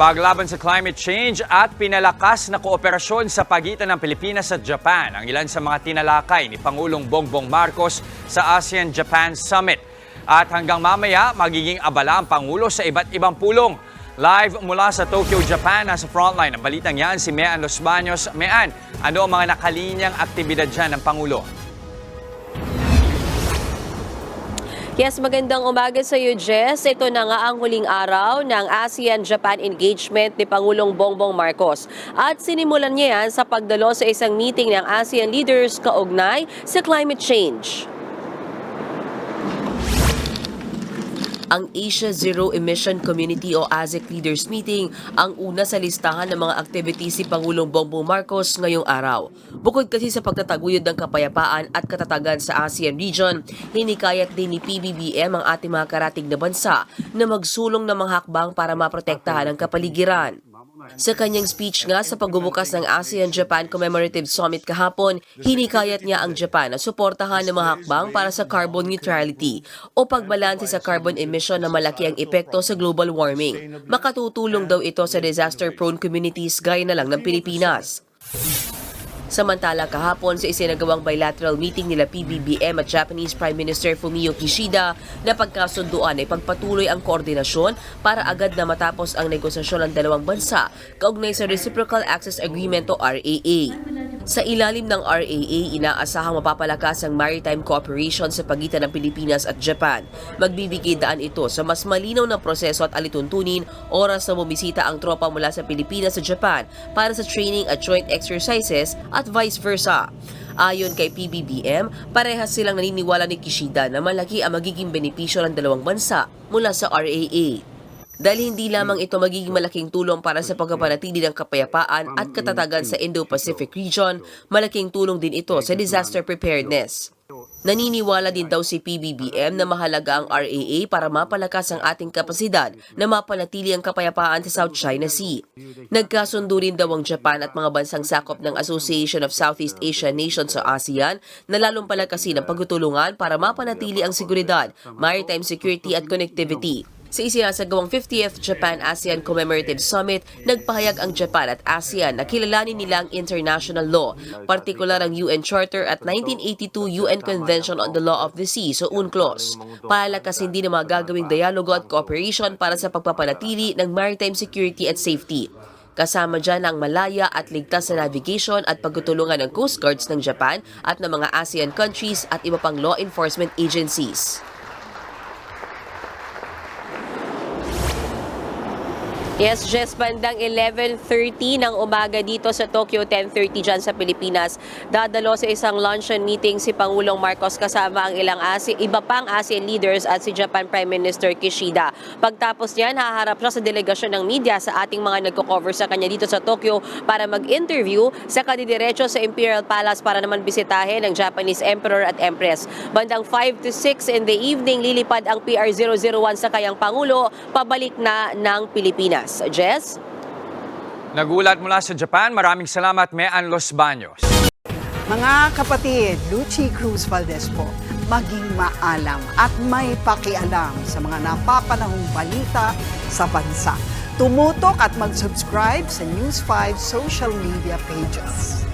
Paglaban sa climate change at pinalakas na kooperasyon sa pagitan ng Pilipinas at Japan ang ilan sa mga tinalakay ni Pangulong Bongbong Marcos sa ASEAN-Japan Summit. At hanggang mamaya, magiging abala ang Pangulo sa iba't ibang pulong. Live mula sa Tokyo, Japan, nasa frontline ng balitang yan si Mean Los Baños. Mean, ano ang mga nakalinyang aktibidad dyan ng Pangulo? Yes, magandang umaga sa iyo, Jess. Ito na nga ang huling araw ng ASEAN-Japan engagement ni Pangulong Bongbong Marcos. At sinimulan niya yan sa pagdalo sa isang meeting ng ASEAN leaders kaugnay sa climate change. Ang Asia Zero Emission Community o AZEC Leaders Meeting ang una sa listahan ng mga activities si Pangulong Bongbong Marcos ngayong araw. Bukod kasi sa pagtataguyod ng kapayapaan at katatagan sa ASEAN region, hinikayat din ni PBBM ang ating mga karatig na bansa na magsulong ng mga hakbang para maprotektahan ang kapaligiran. Sa kanyang speech nga sa pagbubukas ng ASEAN-Japan Commemorative Summit kahapon, hinikayat niya ang Japan na suportahan ng mga hakbang para sa carbon neutrality o pagbalanse sa carbon emission na malaki ang epekto sa global warming. Makatutulong daw ito sa disaster-prone communities gaya na lang ng Pilipinas. Samantala kahapon sa isinagawang bilateral meeting nila PBBM at Japanese Prime Minister Fumio Kishida na pagkasunduan ay pagpatuloy ang koordinasyon para agad na matapos ang negosasyon ng dalawang bansa kaugnay sa Reciprocal Access Agreement o RAA. Sa ilalim ng RAA, inaasahang mapapalakas ang maritime cooperation sa pagitan ng Pilipinas at Japan. Magbibigay daan ito sa mas malinaw na proseso at alituntunin oras na bumisita ang tropa mula sa Pilipinas sa Japan para sa training at joint exercises at vice versa. Ayon kay PBBM, parehas silang naniniwala ni Kishida na malaki ang magiging benepisyo ng dalawang bansa mula sa RAA. Dahil hindi lamang ito magiging malaking tulong para sa pagpapanatili ng kapayapaan at katatagan sa Indo-Pacific region, malaking tulong din ito sa disaster preparedness. Naniniwala din daw si PBBM na mahalaga ang RAA para mapalakas ang ating kapasidad na mapanatili ang kapayapaan sa South China Sea. Nagkasundo rin daw ang Japan at mga bansang sakop ng Association of Southeast Asian Nations sa ASEAN na lalong palakasin ang pagtutulungan para mapanatili ang seguridad, maritime security at connectivity. Sa isinasagawang 50th Japan-ASEAN Commemorative Summit, nagpahayag ang Japan at ASEAN na kilalanin nila ang international law, partikular ang UN Charter at 1982 UN Convention on the Law of the Sea o UNCLOS. Palakasin din ang mga gagawing dialogo at cooperation para sa pagpapanatili ng maritime security at safety. Kasama dyan ang malaya at ligtas na navigation at pagtutulungan ng Coast Guards ng Japan at ng mga ASEAN countries at iba pang law enforcement agencies. Yes, Jess, bandang 11:30 ng umaga dito sa Tokyo, 10:30 dyan sa Pilipinas. Dadalo sa isang luncheon meeting si Pangulong Marcos kasama ang iba pang ASEAN leaders at si Japan Prime Minister Kishida. Pagtapos niyan, haharap siya sa delegasyon ng media sa ating mga nagko-cover sa kanya dito sa Tokyo para mag-interview sa kadidiretso sa Imperial Palace para naman bisitahin ng Japanese Emperor at Empress. Bandang 5 to 6 in the evening, lilipad ang PR001 sa kayang Pangulo, pabalik na ng Pilipinas. Jess? Nagulat mula sa Japan, maraming salamat Mean Los Baños. Mga kapatid, Lucy Cruz Valdez po, maging maalam at may pakialam sa mga napapanahong balita sa bansa. Tumutok at mag-subscribe sa News 5 social media pages.